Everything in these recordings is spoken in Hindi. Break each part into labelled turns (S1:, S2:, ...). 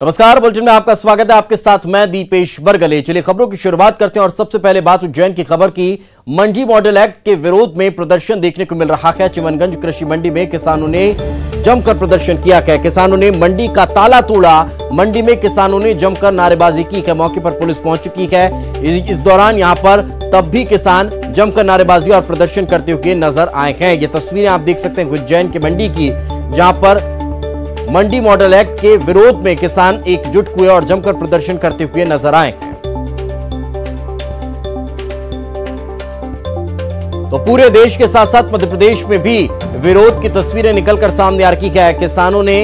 S1: नमस्कार, बुलेटिन में आपका स्वागत है। आपके साथ मैं दीपेश बरगले। चलिए खबरों की शुरुआत करते हैं और सबसे पहले बात उज्जैन की खबर की। मंडी मॉडल एक्ट के विरोध में प्रदर्शन देखने को मिल रहा है। चिमनगंज कृषि मंडी में किसानों ने जमकर प्रदर्शन किया है। किसानों ने मंडी का ताला तोड़ा। मंडी में किसानों ने जमकर नारेबाजी की है। मौके पर पुलिस पहुंच चुकी है। इस दौरान यहां पर तब भी किसान जमकर नारेबाजी और प्रदर्शन करते हुए नजर आए हैं। ये तस्वीरें आप देख सकते हैं उज्जैन की मंडी की, जहां पर मंडी मॉडल एक्ट के विरोध में किसान एकजुट हुए और जमकर प्रदर्शन करते हुए नजर आए हैं। तो पूरे देश के साथ साथ मध्य प्रदेश में भी विरोध की तस्वीरें निकलकर सामने आ रही है। किसानों ने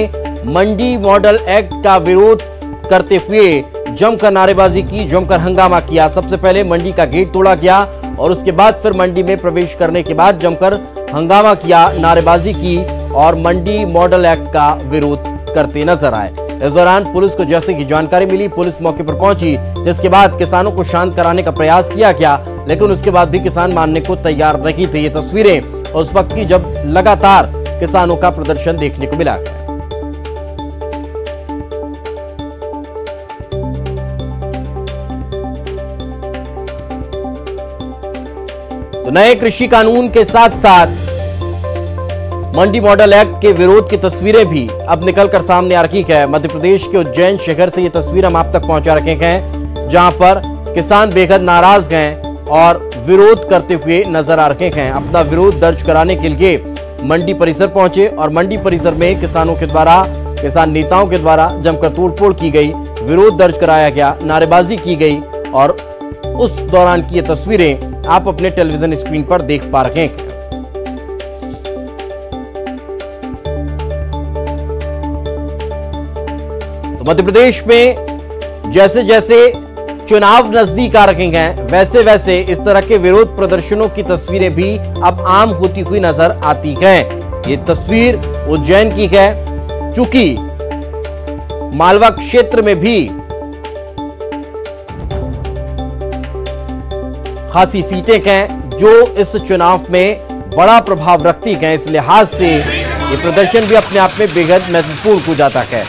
S1: मंडी मॉडल एक्ट का विरोध करते हुए जमकर नारेबाजी की, जमकर हंगामा किया। सबसे पहले मंडी का गेट तोड़ा गया और उसके बाद फिर मंडी में प्रवेश करने के बाद जमकर हंगामा किया, नारेबाजी की और मंडी मॉडल एक्ट का विरोध करते नजर आए। इस दौरान पुलिस को जैसे की जानकारी मिली, पुलिस मौके पर पहुंची, जिसके बाद किसानों को शांत कराने का प्रयास किया गया, लेकिन उसके बाद भी किसान मानने को तैयार नहीं थे। ये तस्वीरें उस वक्त की जब लगातार किसानों का प्रदर्शन देखने को मिला। तो नए कृषि कानून के साथ साथ मंडी मॉडल एक्ट के विरोध की तस्वीरें भी अब निकलकर सामने आ रही है। मध्य प्रदेश के उज्जैन शहर से ये तस्वीर हम आप तक पहुंचा रखे हैं, जहां पर किसान बेहद नाराज हैं और विरोध करते हुए नजर आ रहे हैं। अपना विरोध दर्ज कराने के लिए मंडी परिसर पहुंचे और मंडी परिसर में किसानों के द्वारा, किसान नेताओं के द्वारा जमकर तोड़फोड़ की गई, विरोध दर्ज कराया गया, नारेबाजी की गई और उस दौरान की ये तस्वीरें आप अपने टेलीविजन स्क्रीन पर देख पा रहे हैं। मध्य प्रदेश में जैसे जैसे चुनाव नजदीक आ रहे हैं, वैसे वैसे इस तरह के विरोध प्रदर्शनों की तस्वीरें भी अब आम होती हुई नजर आती हैं। ये तस्वीर उज्जैन की है, चूंकि मालवा क्षेत्र में भी खासी सीटें हैं जो इस चुनाव में बड़ा प्रभाव रखती हैं। इस लिहाज से ये प्रदर्शन भी अपने आप में बेहद महत्वपूर्ण हो जाता है।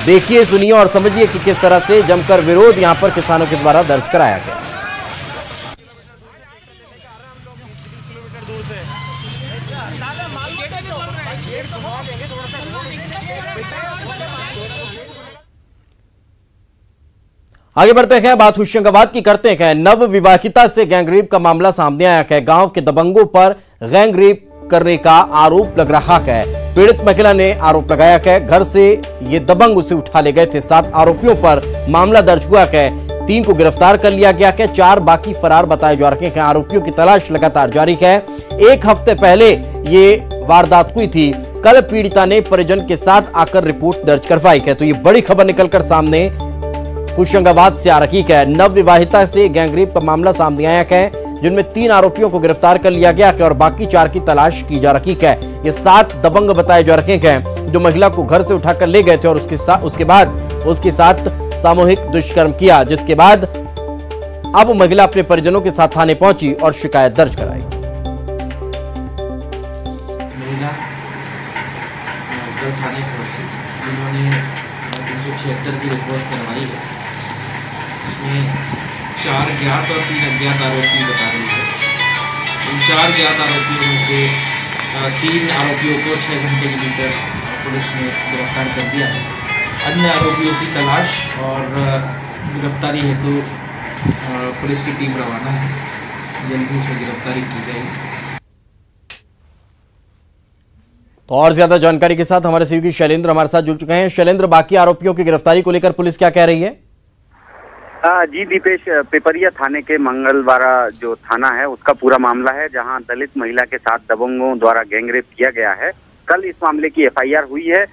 S1: देखिए, सुनिए और समझिए कि किस तरह से जमकर विरोध यहां पर किसानों के द्वारा दर्ज कराया गया। आगे बढ़ते हैं, बात होशंगाबाद की करते हैं। नव विवाहिता से गैंगरेप का मामला सामने आया है। गांव के दबंगों पर गैंगरेप करने का आरोप लग रहा है। पीड़ित महिला ने आरोप लगाया है, घर से ये दबंग उसे उठा ले गए थे। 7 आरोपियों पर मामला दर्ज हुआ है। 3 को गिरफ्तार कर लिया गया है, 4 बाकी फरार बताए जा रहे हैं। आरोपियों की तलाश लगातार जारी है। 1 हफ्ते पहले ये वारदात हुई थी। कल पीड़िता ने परिजन के साथ आकर रिपोर्ट दर्ज करवाई है। तो ये बड़ी खबर निकलकर सामने होशंगाबाद से आ रही है। नव विवाहिता से गैंगरेप का मामला सामने आया है, जिनमें 3 आरोपियों को गिरफ्तार कर लिया गया है और बाकी 4 की तलाश की जा रही है। ये 7 दबंग बताए जा रहे हैं जो महिला को घर से उठाकर ले गए थे और उसके बाद उसके साथ सामूहिक दुष्कर्म किया, जिसके बाद अब महिला अपने परिजनों के साथ थाने पहुंची और शिकायत दर्ज कराई।
S2: महिला थाने पहुंची, जिन्होंने 376 की रिपोर्ट करवाई है। इसमें 4 ज्ञात और 3 अज्ञात आरोपी बता रही है। इन 4 ज्ञात आरोपियों में से 3 आरोपियों को 6 घंटे के भीतर पुलिस ने गिरफ्तार कर दिया है। अन्य आरोपियों की तलाश और गिरफ्तारी हेतु पुलिस की टीम रवाना है। जल्द ही इसमें गिरफ्तारी की जाएगी।
S1: तो और ज्यादा जानकारी के साथ हमारे सहयोगी शैलेंद्र हमारे साथ जुड़ चुके हैं। शैलेंद्र, बाकी आरोपियों की गिरफ्तारी को लेकर पुलिस क्या कह रही है?
S3: जी दीपेश, पिपरिया थाने के मंगलवारा जो थाना है उसका पूरा मामला है, जहां दलित महिला के साथ दबंगों द्वारा गैंगरेप किया गया है। कल इस मामले की एफआईआर हुई है।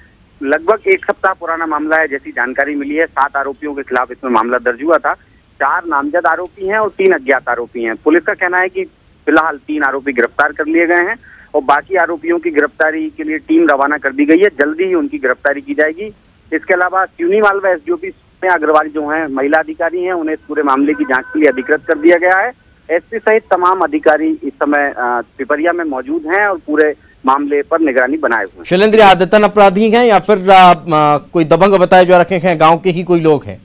S3: लगभग 1 सप्ताह पुराना मामला है, जैसी जानकारी मिली है। 7 आरोपियों के खिलाफ इसमें मामला दर्ज हुआ था। 4 नामजद आरोपी हैं और 3 अज्ञात आरोपी हैं। पुलिस का कहना है कि फिलहाल 3 आरोपी गिरफ्तार कर लिए गए हैं और बाकी आरोपियों की गिरफ्तारी के लिए टीम रवाना कर दी गई है। जल्दी ही उनकी गिरफ्तारी की जाएगी। इसके अलावा सिवनी मालवा एसडीओपी अग्रवाल जो हैं, महिला अधिकारी हैं, उन्हें पूरे मामले की जांच के लिए अधिकृत कर दिया गया है। एसपी सहित तमाम अधिकारी इस समय पिपरिया में मौजूद हैं और पूरे मामले पर निगरानी बनाए हुए हैं।
S1: शैलेंद्र, आदतन अपराधी हैं या फिर कोई दबंग बताए जा रखे हैं, गांव के ही कोई लोग हैं?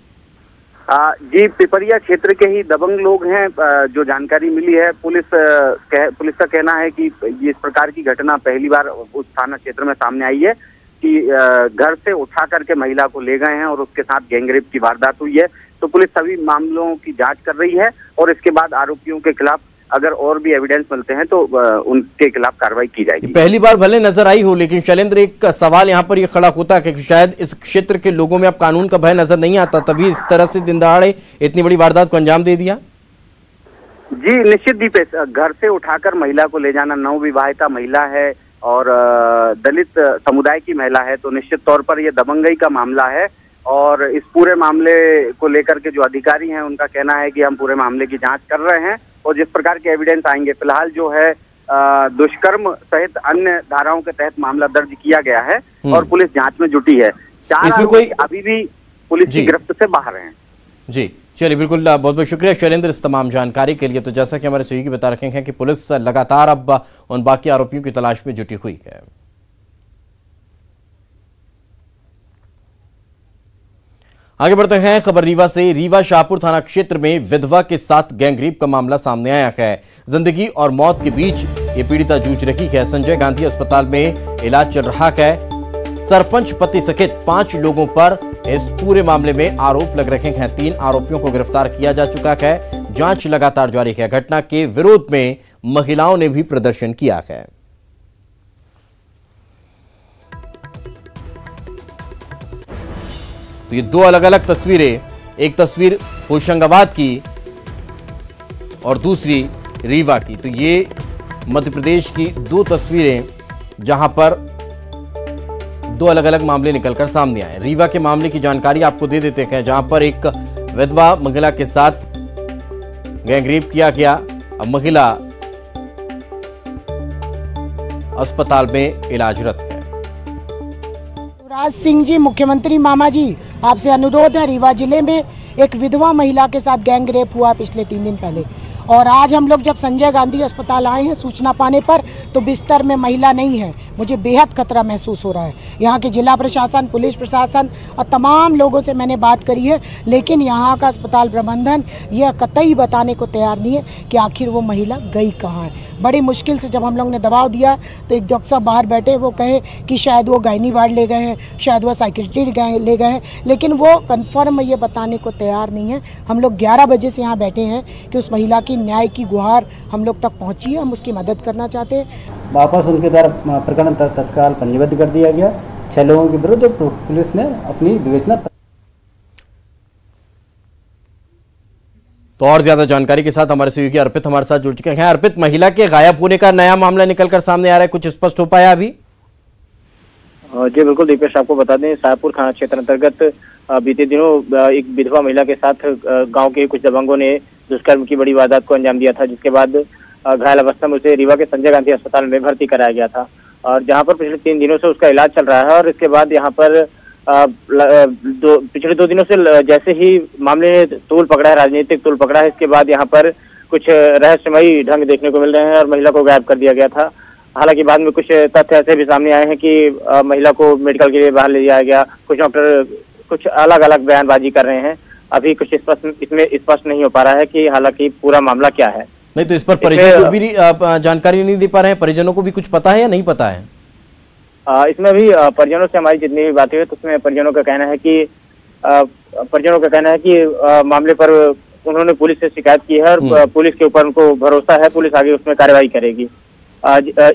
S3: जी, पिपरिया क्षेत्र के ही दबंग लोग हैं। जो जानकारी मिली है, पुलिस का कहना है कि इस प्रकार की घटना पहली बार उस थाना क्षेत्र में सामने आई है कि घर से उठा करके महिला को ले गए हैं और उसके साथ गैंगरेप की वारदात हुई है। तो पुलिस सभी मामलों की जांच कर रही है और इसके बाद आरोपियों के खिलाफ अगर और भी एविडेंस मिलते हैं तो उनके खिलाफ कार्रवाई की जाएगी।
S1: पहली बार भले नजर आई हो, लेकिन शैलेंद्र, एक सवाल यहाँ पर ये खड़ा होता है कि शायद इस क्षेत्र के लोगों में अब कानून का भय नजर नहीं आता, तभी इस तरह से दिन दहाड़े इतनी बड़ी वारदात को अंजाम दे दिया।
S3: जी निश्चित दीपेश, घर से उठाकर महिला को ले जाना, नवविवाहिता महिला है और दलित समुदाय की महिला है, तो निश्चित तौर पर यह दबंगई का मामला है। और इस पूरे मामले को लेकर के जो अधिकारी हैं उनका कहना है कि हम पूरे मामले की जांच कर रहे हैं और जिस प्रकार के एविडेंस आएंगे, फिलहाल जो है दुष्कर्म सहित अन्य धाराओं के तहत मामला दर्ज किया गया है और पुलिस जांच में जुटी है। 4 आरोपी अभी भी पुलिस की गिरफ्त से बाहर हैं।
S1: जी चलिए, बिल्कुल, बहुत बहुत शुक्रिया शैलेंद्र इस तमाम जानकारी के लिए। तो जैसा कि हमारे सहयोगी बता रखे हैं कि पुलिस लगातार अब उन बाकी आरोपियों की तलाश में जुटी हुई है। आगे बढ़ते हैं, खबर रीवा से। रीवा शाहपुर थाना क्षेत्र में विधवा के साथ गैंगरेप का मामला सामने आया है। जिंदगी और मौत के बीच ये पीड़िता जूझ रही है। संजय गांधी अस्पताल में इलाज चल रहा है। सरपंच पति सहित 5 लोगों पर इस पूरे मामले में आरोप लग रहे हैं। 3 आरोपियों को गिरफ्तार किया जा चुका है। जांच लगातार जारी है। घटना के विरोध में महिलाओं ने भी प्रदर्शन किया है। तो ये 2 अलग अलग तस्वीरें, एक तस्वीर होशंगाबाद की और दूसरी रीवा की। तो ये मध्य प्रदेश की 2 तस्वीरें जहां पर 2 अलग अलग मामले निकलकर सामने आए। रीवा के मामले की जानकारी आपको दे देते हैं, जहां पर एक विधवा महिला के साथ गैंगरेप किया गया। अब महिला अस्पताल में इलाजरत है।
S4: शिवराज सिंह जी, मुख्यमंत्री मामा जी, आपसे अनुरोध है, रीवा जिले में एक विधवा महिला के साथ गैंगरेप हुआ पिछले 3 दिन पहले और आज हम लोग जब संजय गांधी अस्पताल आए हैं सूचना पाने पर तो बिस्तर में महिला नहीं है। मुझे बेहद खतरा महसूस हो रहा है। यहाँ के जिला प्रशासन, पुलिस प्रशासन और तमाम लोगों से मैंने बात करी है, लेकिन यहाँ का अस्पताल प्रबंधन यह कतई बताने को तैयार नहीं है कि आखिर वो महिला गई कहाँ है। बड़ी मुश्किल से जब हम लोग ने दबाव दिया तो एक डॉक्टर साहब बाहर बैठे, वो कहे कि शायद वो गायनी वार्ड ले गए हैं, शायद वो साइकेट्री ले गए हैं, लेकिन वो कन्फर्म ये बताने को तैयार नहीं है। हम लोग 11 बजे से यहाँ बैठे हैं कि उस महिला की न्याय की गुहार हम लोग तक पहुँची है, हम उसकी मदद करना चाहते हैं।
S5: वापस उनके द्वारा प्रकरण तत्काल पंजीबद्ध कर दिया गया। 6 लोगों के विरुद्ध पुलिस ने अपनी विवेचना।
S1: तो और ज्यादा जानकारी के साथ हमारे सहयोगी अर्पित हमारे साथ जुड़ चुके हैं। अर्पित, महिला के गायब होने का नया मामला निकलकर सामने आ रहा है, कुछ स्पष्ट हो पाया अभी?
S6: जी बिल्कुल दीपेश, आपको बता दें, शाहपुर थाना क्षेत्र अंतर्गत बीते दिनों एक विधवा महिला के साथ गांव के कुछ दबंगों ने दुष्कर्म की बड़ी वारदात को अंजाम दिया था, जिसके बाद घायल अवस्था में उसे रीवा के संजय गांधी अस्पताल में भर्ती कराया गया था और जहां पर पिछले 3 दिनों से उसका इलाज चल रहा है। और इसके बाद यहां पर पिछले 2 दिनों से जैसे ही मामले ने तूल पकड़ा है, राजनीतिक तूल पकड़ा है, इसके बाद यहाँ पर कुछ रहस्यमयी ढंग देखने को मिल रहे हैं और महिला को गायब कर दिया गया था। हालांकि बाद में कुछ तथ्य ऐसे भी सामने आए हैं कि महिला को मेडिकल के लिए बाहर ले जाया गया। कुछ डॉक्टर कुछ अलग अलग बयानबाजी कर रहे हैं। अभी कुछ इसमें स्पष्ट नहीं हो पा रहा है कि हालांकि पूरा मामला क्या है।
S1: नहीं तो इस पर परिजन को भी जानकारी नहीं दे पा रहे हैं? परिजनों को भी कुछ पता है या नहीं पता है?
S6: इसमें भी परिजनों से हमारी जितनी भी बातें हुई तो उसमें परिजनों का कहना है कि मामले पर उन्होंने पुलिस से शिकायत की है और पुलिस के ऊपर उनको भरोसा है, पुलिस आगे उसमें कार्रवाई करेगी।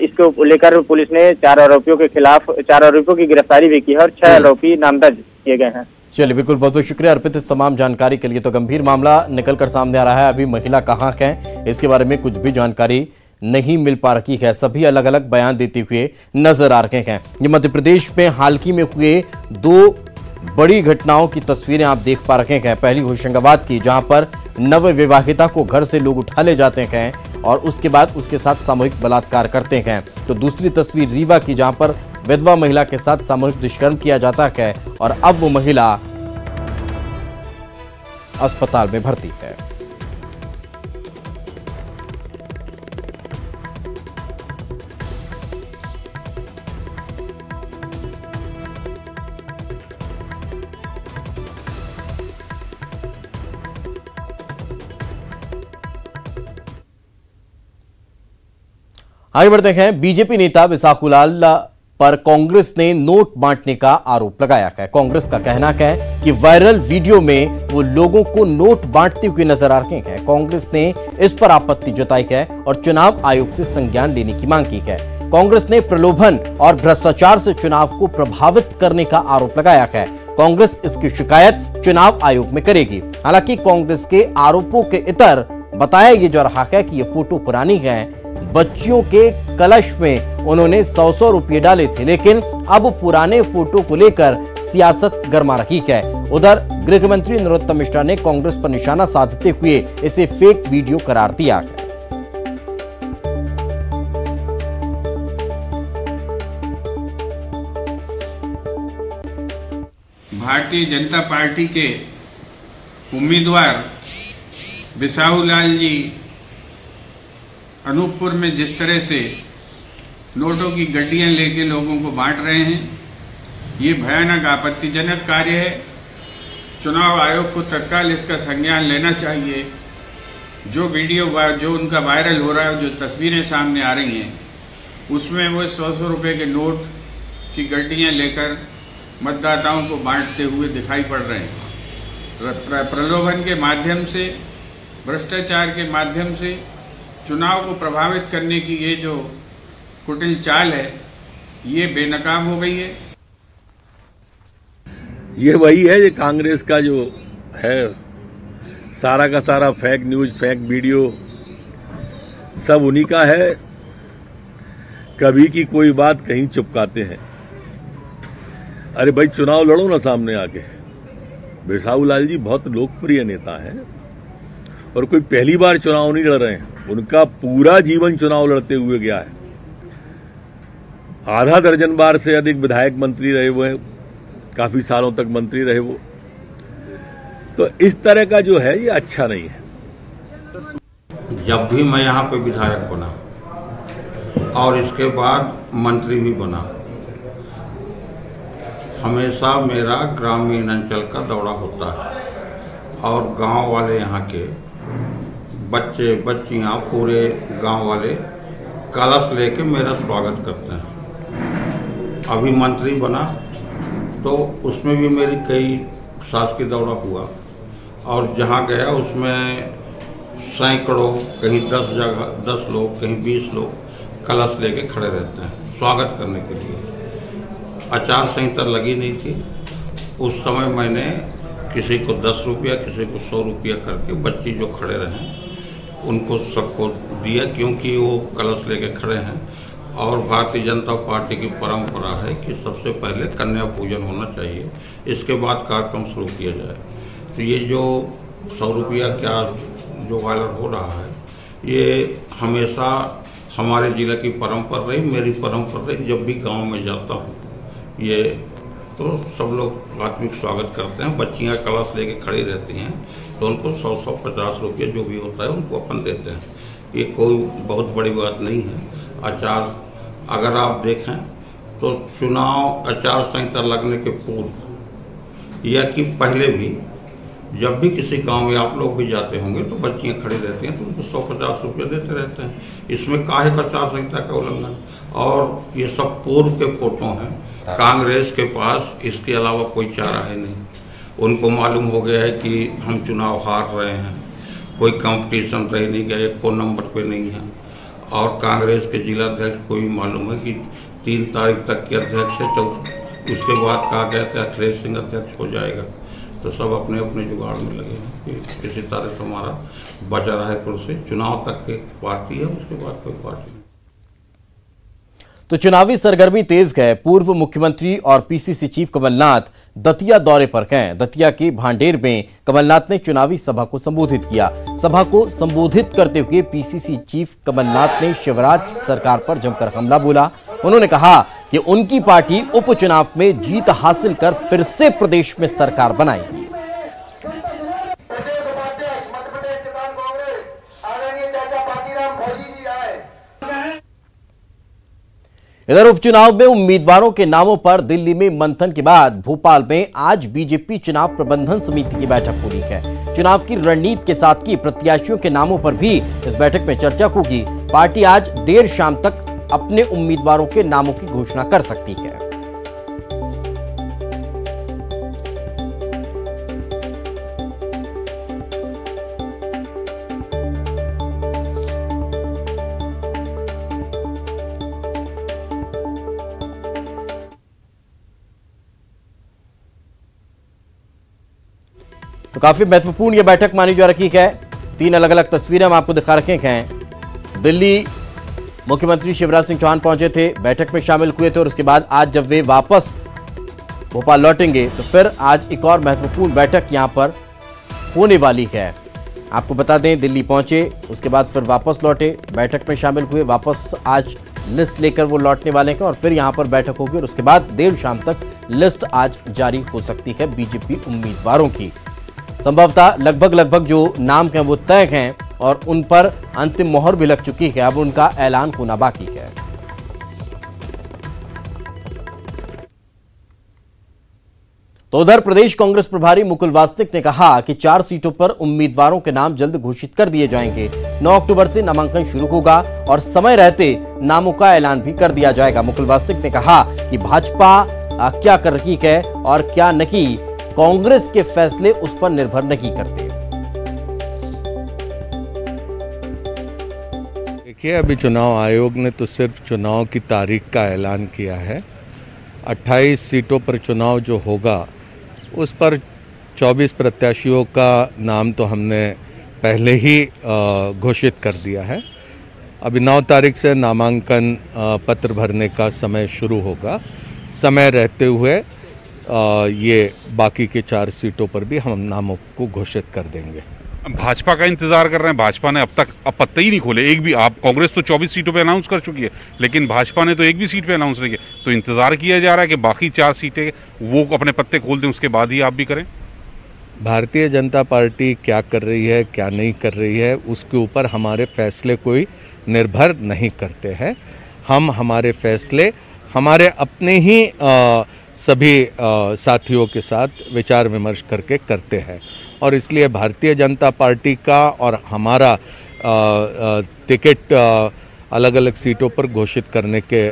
S6: इसको लेकर पुलिस ने 4 आरोपियों के खिलाफ 4 आरोपियों की गिरफ्तारी भी की है और 6 आरोपी नामजद किए गए हैं।
S1: चलिए, बिल्कुल, बहुत बहुत शुक्रिया अर्पित इस तमाम जानकारी के लिए। तो गंभीर मामला निकलकर सामने आ रहा है। अभी महिला कहाँ है इसके बारे में कुछ भी जानकारी नहीं मिल पा रही है। सभी अलग अलग बयान देते हुए नजर आ रहे हैं। ये मध्य प्रदेश में हाल ही में हुए 2 बड़ी घटनाओं की तस्वीरें आप देख पा रहे हैं। पहली होशंगाबाद की, जहां पर नवविवाहिता को घर से लोग उठा ले जाते हैं और उसके बाद उसके साथ सामूहिक बलात्कार करते हैं। तो दूसरी तस्वीर रीवा की, जहां पर विधवा महिला के साथ सामूहिक दुष्कर्म किया जाता है और अब वो महिला अस्पताल में भर्ती है। आगे बढ़ते हैं। बीजेपी नेता बिसाहुलाल पर कांग्रेस ने नोट बांटने का आरोप लगाया है। कांग्रेस का कहना है कि वायरल वीडियो में वो लोगों को नोट बांटते हुए नजर आ रहे हैं। कांग्रेस ने इस पर आपत्ति जताई है और चुनाव आयोग से संज्ञान लेने की मांग की है। कांग्रेस ने प्रलोभन और भ्रष्टाचार से चुनाव को प्रभावित करने का आरोप लगाया है। कांग्रेस इसकी शिकायत चुनाव आयोग में करेगी। हालांकि कांग्रेस के आरोपों के इतर बताया ये जा रहा है कि ये फोटो पुरानी है। बच्चियों के कलश में उन्होंने 100 रुपये डाले थे, लेकिन अब पुराने फोटो को लेकर सियासत गर्मा रही है। उधर गृह मंत्री नरोत्तम मिश्रा ने कांग्रेस पर निशाना साधते हुए इसे फेक वीडियो करार दिया है।
S7: भारतीय जनता पार्टी के उम्मीदवार बिसाहुलाल जी अनूपपुर में जिस तरह से नोटों की गड्डियां लेके लोगों को बांट रहे हैं, ये भयानक आपत्तिजनक कार्य है। चुनाव आयोग को तत्काल इसका संज्ञान लेना चाहिए। जो वीडियो जो उनका वायरल हो रहा है, जो तस्वीरें सामने आ रही हैं, उसमें वो 100 रुपये के नोट की गड्डियां लेकर मतदाताओं को बांटते हुए दिखाई पड़ रहे हैं। प्रलोभन के माध्यम से, भ्रष्टाचार के माध्यम से चुनाव को प्रभावित करने की ये जो कुटिल चाल है, ये बेनकाब हो गई है।
S8: ये वही है, ये कांग्रेस का जो है सारा का सारा फेक न्यूज, फेक वीडियो सब उन्हीं का है। कभी की कोई बात कहीं चुपकाते हैं। अरे भाई, चुनाव लड़ो ना सामने आके। बिसाहुलाल जी बहुत लोकप्रिय नेता हैं और कोई पहली बार चुनाव नहीं लड़ रहे हैं। उनका पूरा जीवन चुनाव लड़ते हुए गया है। आधा दर्जन बार से अधिक विधायक मंत्री रहे हुए हैं, काफी सालों तक मंत्री रहे वो। तो इस तरह का जो है ये अच्छा नहीं है।
S9: जब भी मैं यहाँ पे विधायक बना और इसके बाद मंत्री भी बना, हमेशा मेरा ग्रामीण अंचल का दौरा होता है और गांव वाले यहाँ के बच्चे बच्चियाँ पूरे गांव वाले कलश लेके मेरा स्वागत करते हैं। अभी मंत्री बना तो उसमें भी मेरी कई शासकीय दौरा हुआ और जहाँ गया उसमें सैकड़ों, कहीं 10 जगह 10 लोग, कहीं 20 लोग कलश लेके खड़े रहते हैं स्वागत करने के लिए। आचार संहिता लगी नहीं थी उस समय। मैंने किसी को 10 रुपया, किसी को 100 रुपया करके बच्ची जो खड़े रहे उनको सबको दिया, क्योंकि वो कलश लेके खड़े हैं। और भारतीय जनता पार्टी की परंपरा है कि सबसे पहले कन्या पूजन होना चाहिए, इसके बाद कार्यक्रम शुरू किया जाए। तो ये जो 100 रुपया क्या जो वायरल हो रहा है, ये हमेशा हमारे जिले की परंपरा रही, मेरी परंपरा रही। जब भी गांव में जाता हूँ ये तो सब लोग आत्मिक स्वागत करते हैं। बच्चियाँ कलश लेके खड़ी रहती हैं तो उनको 100-100, 50 रुपये जो भी होता है उनको अपन देते हैं। ये कोई बहुत बड़ी बात नहीं है। आचार अगर आप देखें तो चुनाव आचार संहिता लगने के पूर्व या कि पहले भी जब भी किसी गांव में आप लोग भी जाते होंगे तो बच्चियां खड़ी रहती हैं तो उनको 100-50 रुपये देते रहते हैं। इसमें काहे का आचार संहिता का उल्लंघन? और ये सब पूर्व के फोटो हैं। कांग्रेस के पास इसके अलावा कोई चारा है नहीं। उनको मालूम हो गया है कि हम चुनाव हार रहे हैं, कोई कंपटीशन रह नहीं गया, को नंबर पे नहीं है। और कांग्रेस के जिलाध्यक्ष को भी मालूम है कि 3 तारीख तक के अध्यक्ष है, तो उसके बाद कहा गया था अखिलेश सिंह अध्यक्ष हो जाएगा। तो सब अपने अपने जुगाड़ में लगे हैं कि किसी तरह से हमारा बचा रहा है कुर्सी। चुनाव तक के पार्टी है, उसके बाद कोई पार्टी नहीं।
S1: तो चुनावी सरगर्मी तेज है। पूर्व मुख्यमंत्री और पीसीसी चीफ कमलनाथ दतिया दौरे पर गए। दतिया के भांडेर में कमलनाथ ने चुनावी सभा को संबोधित किया। सभा को संबोधित करते हुए पीसीसी चीफ कमलनाथ ने शिवराज सरकार पर जमकर हमला बोला। उन्होंने कहा कि उनकी पार्टी उपचुनाव में जीत हासिल कर फिर से प्रदेश में सरकार बनाएगी। इधर उपचुनाव में उम्मीदवारों के नामों पर दिल्ली में मंथन के बाद भोपाल में आज बीजेपी चुनाव प्रबंधन समिति की बैठक हुई है। चुनाव की रणनीति के साथ की प्रत्याशियों के नामों पर भी इस बैठक में चर्चा होगी। पार्टी आज देर शाम तक अपने उम्मीदवारों के नामों की घोषणा कर सकती है। तो काफी महत्वपूर्ण यह बैठक मानी जा रही है। 3 अलग अलग तस्वीरें हम आपको दिखा रखे हैं। दिल्ली मुख्यमंत्री शिवराज सिंह चौहान पहुंचे थे, बैठक में शामिल हुए थे और उसके बाद आज जब वे वापस भोपाल लौटेंगे तो फिर आज एक और महत्वपूर्ण बैठक यहां पर होने वाली है। आपको बता दें, दिल्ली पहुंचे, उसके बाद फिर वापस लौटे, बैठक में शामिल हुए, वापस आज लिस्ट लेकर वो लौटने वाले हैं और फिर यहां पर बैठक होगी और उसके बाद देर शाम तक लिस्ट आज जारी हो सकती है बीजेपी उम्मीदवारों की। संभवतः लगभग जो नाम हैं वो तय हैं और उन पर अंतिम मोहर भी लग चुकी है। अब उनका ऐलान होना बाकी है। तो उधर प्रदेश कांग्रेस प्रभारी मुकुल वासनिक ने कहा कि 4 सीटों पर उम्मीदवारों के नाम जल्द घोषित कर दिए जाएंगे। 9 अक्टूबर से नामांकन शुरू होगा और समय रहते नामों का ऐलान भी कर दिया जाएगा। मुकुल वासनिक ने कहा कि भाजपा क्या कर रही है और क्या नहीं, कांग्रेस के फैसले उस पर निर्भर नहीं करते।
S10: देखिए, अभी चुनाव आयोग ने तो सिर्फ चुनाव की तारीख का ऐलान किया है। 28 सीटों पर चुनाव जो होगा उस पर 24 प्रत्याशियों का नाम तो हमने पहले ही घोषित कर दिया है। अभी 9 तारीख से नामांकन पत्र भरने का समय शुरू होगा। समय रहते हुए ये बाकी के 4 सीटों पर भी हम नामों को घोषित कर देंगे।
S11: भाजपा का इंतजार कर रहे हैं। भाजपा ने अब तक पत्ते ही नहीं खोले एक भी। आप कांग्रेस तो 24 सीटों पे अनाउंस कर चुकी है, लेकिन भाजपा ने तो एक भी सीट पे अनाउंस नहीं किया। तो इंतजार किया जा रहा है कि बाकी 4 सीटें वो अपने पत्ते खोल दें, उसके बाद ही आप भी करें।
S10: भारतीय जनता पार्टी क्या कर रही है, क्या नहीं कर रही है, उसके ऊपर हमारे फैसले कोई निर्भर नहीं करते हैं। हम हमारे फैसले हमारे अपने ही सभी साथियों के साथ विचार विमर्श करके करते हैं और इसलिए भारतीय जनता पार्टी का और हमारा टिकट अलग अलग सीटों पर घोषित करने के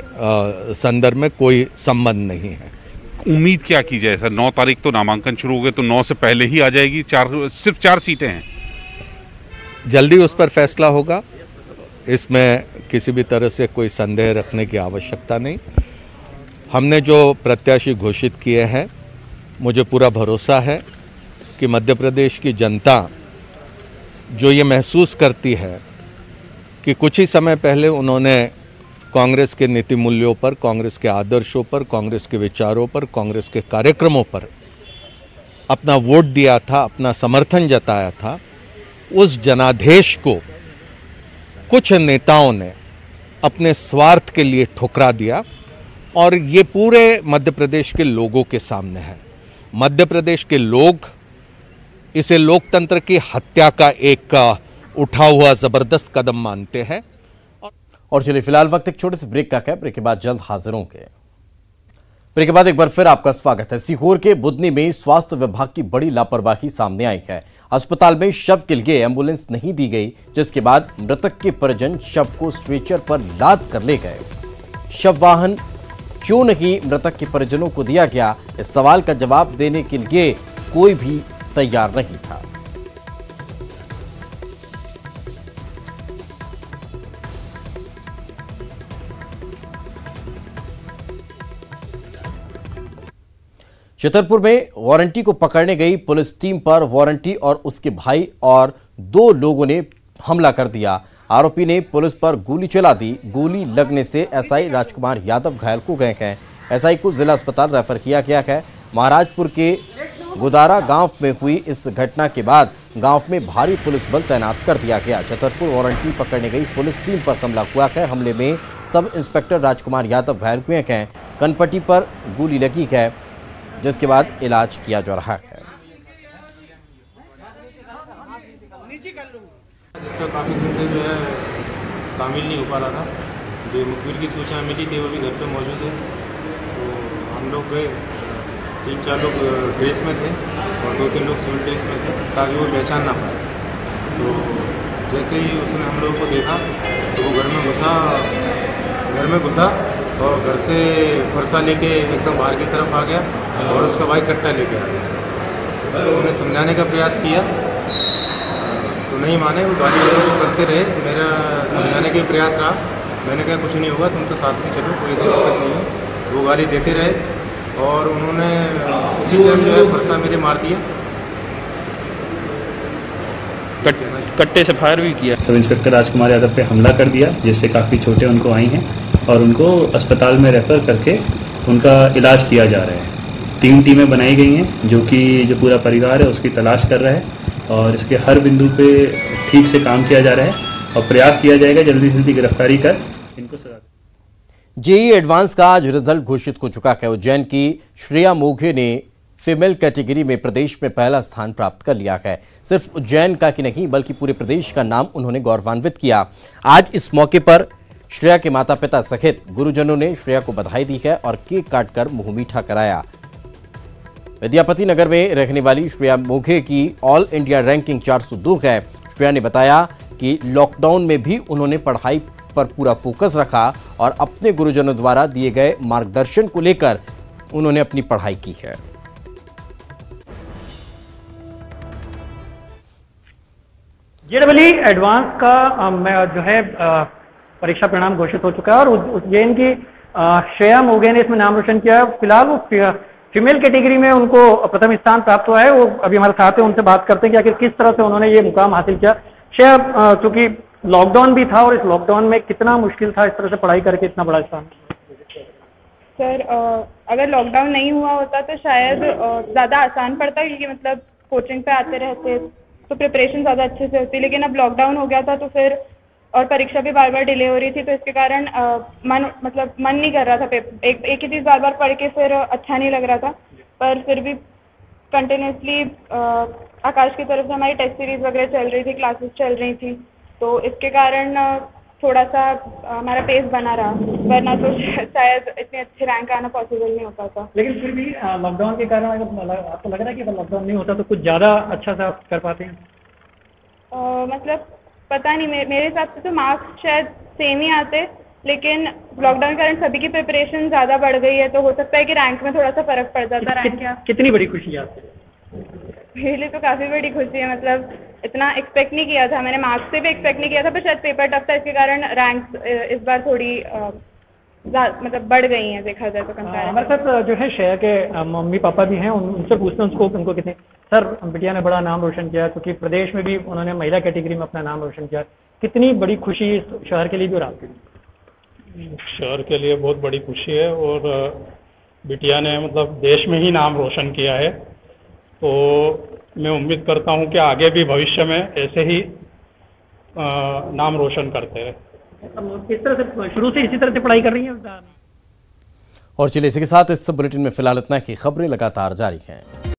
S10: संदर्भ में कोई संबंध नहीं है।
S11: उम्मीद क्या की जाए सर? 9 तारीख तो नामांकन शुरू हो गए, तो 9 से पहले ही आ जाएगी। सिर्फ 4 सीटें हैं।
S10: जल्दी उस पर फैसला होगा, इसमें किसी भी तरह से कोई संदेह रखने की आवश्यकता नहीं। हमने जो प्रत्याशी घोषित किए हैं, मुझे पूरा भरोसा है कि मध्य प्रदेश की जनता जो ये महसूस करती है कि कुछ ही समय पहले उन्होंने कांग्रेस के नीति मूल्यों पर, कांग्रेस के आदर्शों पर, कांग्रेस के विचारों पर, कांग्रेस के कार्यक्रमों पर अपना वोट दिया था, अपना समर्थन जताया था, उस जनादेश को कुछ नेताओं ने अपने स्वार्थ के लिए ठुकरा दिया और ये पूरे मध्य प्रदेश के लोगों के सामने है। मध्य प्रदेश के लोग इसे लोकतंत्र की हत्या का एक उठा हुआ जबरदस्त कदम मानते हैं।
S1: और चलिए फिलहाल वक्त एक छोटे से ब्रेक का है। ब्रेक के बाद जल्द हाजिर होंगे। ब्रेक के बाद एक बार फिर आपका स्वागत है। सीहोर के बुधनी में स्वास्थ्य विभाग की बड़ी लापरवाही सामने आई है। अस्पताल में शव के लिए एम्बुलेंस नहीं दी गई, जिसके बाद मृतक के परिजन शव को स्ट्रेचर पर लाद कर ले गए। शव वाहन क्यों नहीं मृतक के परिजनों को दिया गया, इस सवाल का जवाब देने के लिए कोई भी तैयार नहीं था। छतरपुर में वारंटी को पकड़ने गई पुलिस टीम पर वारंटी और उसके भाई और 2 लोगों ने हमला कर दिया। आरोपी ने पुलिस पर गोली चला दी। गोली लगने से एसआई राजकुमार यादव घायल हो गए हैं। एसआई को जिला अस्पताल रेफर किया गया है। महाराजपुर के गुदारा गांव में हुई इस घटना के बाद गांव में भारी पुलिस बल तैनात कर दिया गया। छतरपुर वारंटी पकड़ने गई पुलिस टीम पर हमला हुआ है। हमले में सब इंस्पेक्टर राजकुमार यादव घायल हुए हैं। कनपट्टी पर गोली लगी है, जिसके बाद इलाज किया जा रहा है।
S12: जिसका काफ़ी दिन से जो है शामिल नहीं हो पा रहा था। जो मुखबिर की सूचना मिली थी वो भी घर पे मौजूद है। तो हम लोग गए, 3-4 लोग ड्रेस में थे और 2-3 लोग सिविल ड्रेस में थे ताकि वो पहचान ना पाए। तो जैसे ही उसने हम लोगों को देखा तो वो घर में घुसा और घर से फरसा लेके एकदम बाहर की तरफ आ गया और उसका भाई कट्टा लेके आ गया। तो उन्हें समझाने का प्रयास किया तो नहीं माने, वो गाली करते रहे। मेरा समझाने का प्रयास रहा, मैंने कहा कुछ नहीं होगा, तुम तो साथ में चलो, कोई दिक्कत नहीं है। वो गाली देते रहे और उन्होंने उसी टाइम जो है फरसा मेरे मार दिया,
S13: कट्टे से फायर भी किया।
S14: सब इंस्पेक्टर राजकुमार यादव पे हमला कर दिया, जिससे काफ़ी चोटें उनको आई हैं और उनको अस्पताल में रेफर करके उनका इलाज किया जा रहा है। 3 टीमें बनाई गई हैं जो पूरा परिवार है उसकी तलाश कर रहा है और इसके हर बिंदु पे ठीक से काम किया जा रहा है और प्रयास किया जाएगा जल्दी से जल्दी गिरफ्तारी कर इनको सजा।
S1: जेईई एडवांस का आज रिजल्ट घोषित हो चुका है। उज्जैन की श्रेया मोघे ने फीमेल कैटेगरी में प्रदेश में पहला स्थान प्राप्त कर लिया है। सिर्फ उज्जैन का ही नहीं बल्कि पूरे प्रदेश का नाम उन्होंने गौरवान्वित किया। आज इस मौके पर श्रेया के माता पिता सहित गुरुजनों ने श्रेया को बधाई दी है और केक काटकर मुंह मीठा कराया। विद्यापति नगर में रहने वाली श्रेया मोघे की ऑल इंडिया रैंकिंग 402 है। श्रेया ने बताया कि लॉकडाउन में भी उन्होंने पढ़ाई पर पूरा फोकस रखा और अपने गुरुजनों द्वारा दिए गए मार्गदर्शन को लेकर उन्होंने अपनी पढ़ाई की है।
S15: जेईई एडवांस का जो है परीक्षा परिणाम घोषित हो चुका है और उज्जैन की श्रेया मोघे ने इसमें नाम रोशन किया। फिलहाल वो फीमेल कैटेगरी में उनको प्रथम स्थान प्राप्त हुआ है। वो अभी हमारे साथ है, उनसे बात करते हैं कि आखिर किस तरह से उन्होंने ये मुकाम हासिल किया। श्रेया, चूंकि लॉकडाउन भी था और इस लॉकडाउन में कितना मुश्किल था इस तरह से पढ़ाई करके इतना बड़ा स्थान?
S16: सर, अगर लॉकडाउन नहीं हुआ होता तो शायद ज़्यादा आसान पड़ता, क्योंकि मतलब कोचिंग पे आते रहते तो प्रिपरेशन ज़्यादा अच्छे से होती। लेकिन अब लॉकडाउन हो गया था तो फिर और परीक्षा भी बार बार डिले हो रही थी, तो इसके कारण मन नहीं कर रहा था। एक ही चीज़ बार बार पढ़ के फिर अच्छा नहीं लग रहा था। पर फिर भी कंटिन्यूसली आकाश की तरफ से हमारी टेस्ट सीरीज वगैरह चल रही थी, क्लासेस चल रही थी, तो इसके कारण थोड़ा सा हमारा पेस बना रहा, वरना तो शायद इतने अच्छे रैंक आना पॉसिबल नहीं हो पाता।
S15: लेकिन फिर भी लॉकडाउन के कारण आपको लग रहा है कि अगर लॉकडाउन नहीं होता तो कुछ ज़्यादा अच्छा सा कर पाते हैं?
S16: मतलब पता नहीं, मेरे हिसाब से तो मार्क्स शायद सेम ही आते, लेकिन लॉकडाउन के कारण सभी की प्रिपरेशन ज़्यादा बढ़ गई है, तो हो सकता है कि रैंक में थोड़ा सा फर्क पड़ जाता। रैंक
S15: कितनी बड़ी खुशी है आपको?
S16: मेरे लिए तो काफ़ी बड़ी खुशी है। मतलब इतना एक्सपेक्ट नहीं किया था मैंने, मार्क्स से भी एक्सपेक्ट नहीं किया था, पर शायद पेपर टफ था, इसके कारण रैंक इस बार थोड़ी मतलब बढ़ गई हैं देखा जाए तो कंपेयर।
S15: हमारे साथ जो है श्रेया के मम्मी पापा भी हैं, उनसे पूछते हैं उनको कितने। सर, बिटिया ने बड़ा नाम रोशन किया क्योंकि प्रदेश में भी उन्होंने महिला कैटेगरी में अपना नाम रोशन किया। कितनी बड़ी खुशी इस शहर के लिए भी और आपके लिए?
S17: शहर के लिए बहुत बड़ी खुशी है और बिटिया ने मतलब देश में ही नाम रोशन किया है, तो मैं उम्मीद करता हूं कि आगे भी भविष्य में ऐसे ही नाम रोशन करते हैं।
S15: किस तरह से शुरू से इसी तरह से पढ़ाई कर रही हैं?
S1: और चलिए इसी के साथ इस बुलेटिन में फिलहाल इतना ही। खबरें लगातार जारी हैं।